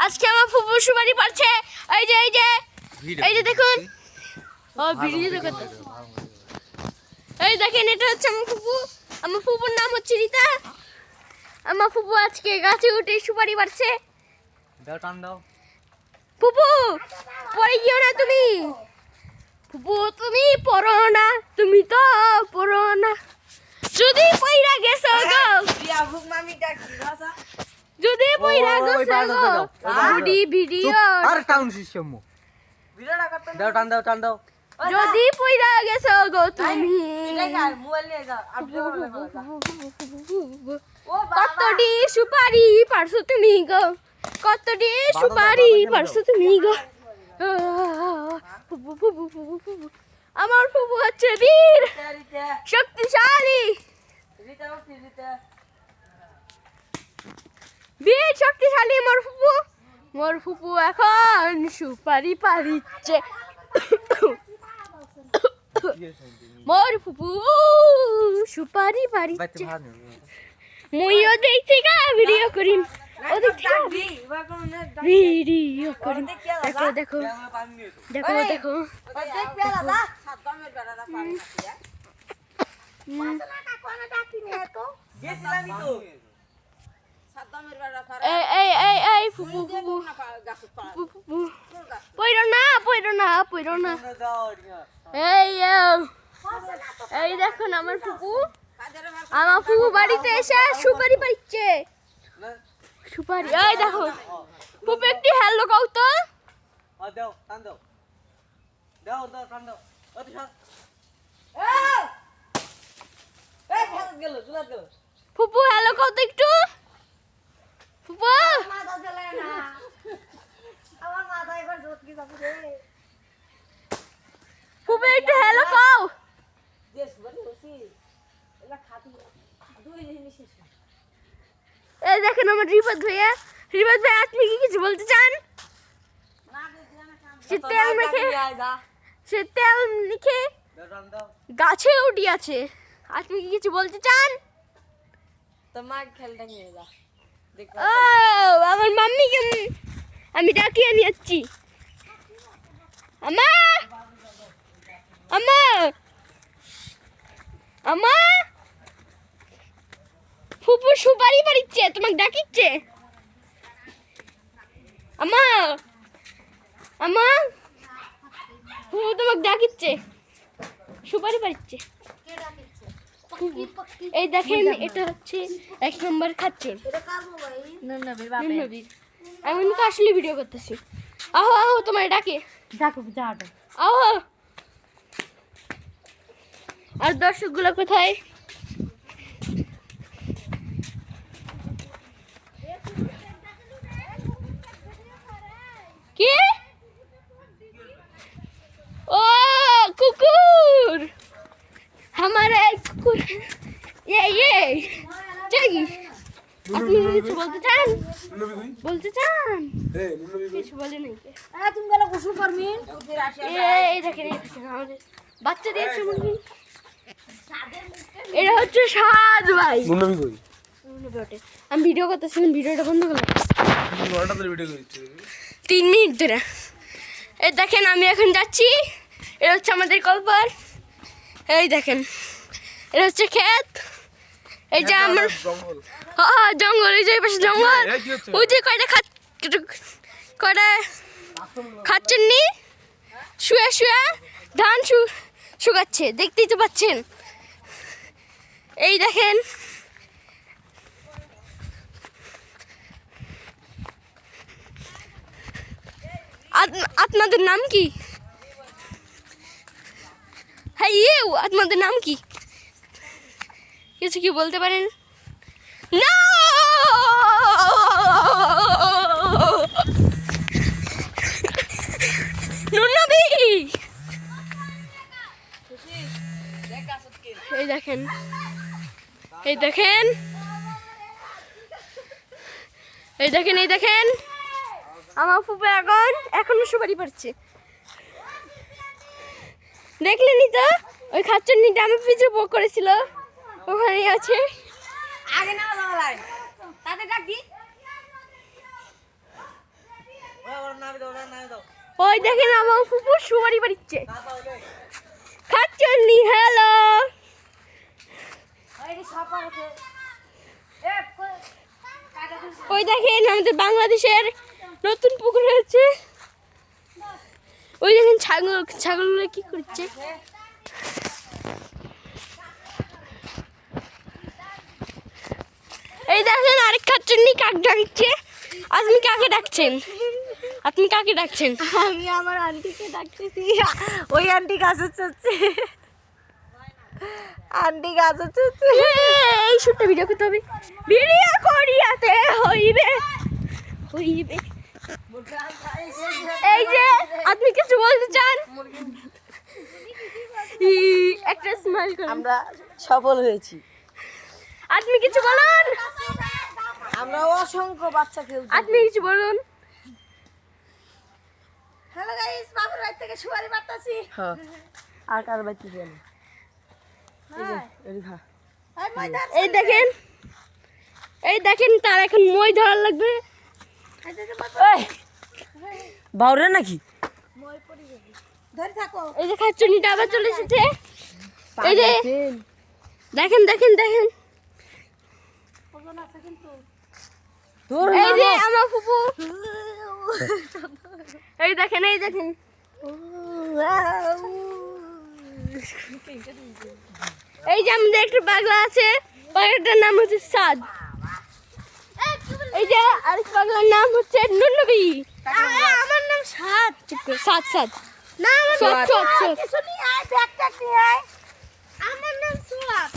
আজকে আমার ফুপু সুপারি পারছে। এই যে দেখুন। ও ভিডিও দেখতে। এই দেখেন এটা হচ্ছে আমার ফুপু। আমার ফুপুর নাম হচ্ছে রিতা। আমার ফুপু আজকে গাছে উঠে সুপারি পারছে। দাও টান দাও। ফুপু পড়ে গিয়েও না তুমি। ফুপু তুমি পড়ো না, তুমি তো পড়ো না। যদি পইরা গেছো গো, যদি পইরা গেছো গো, ভিডিও আর টাউন সিস্টেম দাও টান দাও টান দাও। যদি পইরা গেছো গো তুমি, কতটি সুপারি পারছো তুমি গো, কতটি সুপারি পারছো তুমি গো। আমার ফুপু হচ্ছে বীর শক্তিশালী, বীর শক্তিশালী মোর ফুপু এখন সুপারি পারিচ্ছে। মোর ফুপু সুপারি পারিচ্ছে। মুইও দেখছি গা ভিডিও করিম, ও দেখছি ভিডিও করিম। দেখো দেখো দেখো দেখো এই ফুপু ফুপু ফুপু পইরো না পইরো না পইরো না। এই দেখুন আমার ফুপু, আমার ফুপু বাড়িতে এসে সুপারি পাইছে। সুপারি এই দেখো ফুপু একটি হ্যালো কও তো। দাও টান দাও দাও দাও টান দাও। অতি সাত এই ভাগ গেল চলে গেল। ফুপু হ্যালো কও তো একটু। ফুপু মাথা চলে না, আমার মাথা এবার জোট কি যাবে রে। ফুপু একটু হ্যালো কও। দেশ বলি হইছি এলা খাতি দুই দিন শেষ। এই দেখেন আমার রিফাত ভাই আপনি কি কিছু বলতে চান? সে তেল মেখে গাছে উঠি আছে, আপনি কি কিছু বলতে চান? তোমার খেলটা নিয়ে যা দেখো। ও আমার মাম্মিকে আমি ডাকিয়ে নিয়ে যাচ্ছি। আমা আমা আমা ফুপু সুপারি পারিচ্ছে, তোমাকে ডাকিচ্ছে। আমা আমা ফুপু তোমাকে ডাকিচ্ছে, সুপারি পারিচ্ছে। এই দেখেন এটা হচ্ছে 1 নম্বর খাচ্চর। এটা কার মোবাইল? নন্নবীর আমি তো আসলে ভিডিও করতেছি। আহো আহো তোমার ডাকে, ডাকো যাও। আহো। আর দর্শকগুলো কোথায়? কি? ও কুকুর, हमारा कुकुर ये चाहिए। আপনি কিছু বলতে চান? বলতে চান? কিছু বলে নাই। তুমি গেলে গোসল করবেন। এই দেখেন আমাদের বাচ্চা দিয়েছে মুরগি। এটা হচ্ছে সাদ ভাই। আমি ভিডিও করতেছি, ভিডিওটা বন্ধ করলাম। 3 মিনিট ধরে। এই দেখেন আমি এখন যাচ্ছি, এটা হচ্ছে আমাদের কলপার। এই দেখেন এটা হচ্ছে ক্ষেত। এই যে আমার জঙ্গল, এই যে পাশে জঙ্গল। ওই যে কয়টা খাচ্ছেন নি শুয়ে শুয়ে ধান শুকাচ্ছে, দেখতেই তো পাচ্ছেন। এই দেখেন আপনাদের নাম কি? হ্যাঁ আপনাদের নাম কি? কিছু কি বলতে পারেন? না নুনবি। এই দেখেন এই দেখেন এই দেখেন এই দেখেন আমার ফুপু এখনো সুপারি পারছে। দেখলেনি তো ওই খাচ্চরনিটা আমি পিছু করেছিল, ওখানেই আছে। আগে না যাওয়া লাগে তাতে ডাকি ওই দেখেন আমার ফুপু সুপারি পাড়িচ্ছে। কাদা হলে খাচ্ছেন নি? হ্যালো। এই সাপার আছে এ কাটা দিছে ওই দেখেন আমাদের বাংলাদেশের নতুন পুকুর হয়েছে। ওই দেখেন ছাগলগুলো কি করছে। এই দেখেন আরেক খাচ্ছেন নি কাক ডাকছে। আপনি কাকে ডাকছেন? আপনি কাকে ডাকছেন? আমি আমার আন্টিকে ডাকতেছি ওই আন্টি গাছ হচ্ছে আন্টি গাছ হচ্ছে এই শুটটা ভিডিও করতে হবে। ভিডিও করিয়াতে হইবে হইবে। এই যে আপনি কিছু বলতে চান? একটা স্মাইল করুন। আমরা সফল হয়েছি আপনি কিছু বলুন। আমরা অসংখ্য বাচ্চাকে আপনি কিছু বলুন। হ্যালো গাইস বাবার বাড়ি থেকে সুপারি পাড়তাছি হ্যাঁ আর কার বাড়ি থেকে এলো এই খা এই দেখেন তার এখন মই ধরার লাগবে। বাউরে নাকি ধরে থাকো এই যে খাচ্চনিটা আবার চলে এসেছে। এই যে দেখেন দেখেন দেখেন তোর এই যে আমার ফুপু। এই দেখেন এই দেখেন এই যে আমাদের একটা পাগলা আছে, পাগলাটার নাম হচ্ছে সাদ। এই যে আরেক পাগলার নাম হচ্ছে নুনবি। আমার নাম সাদ সাদ সাদ না সাদ সাদ সাদ। কিছু নিয়ে আয় ব্যাগ ট্যাগ নিয়ে আয় আমার নাম সুয়াদ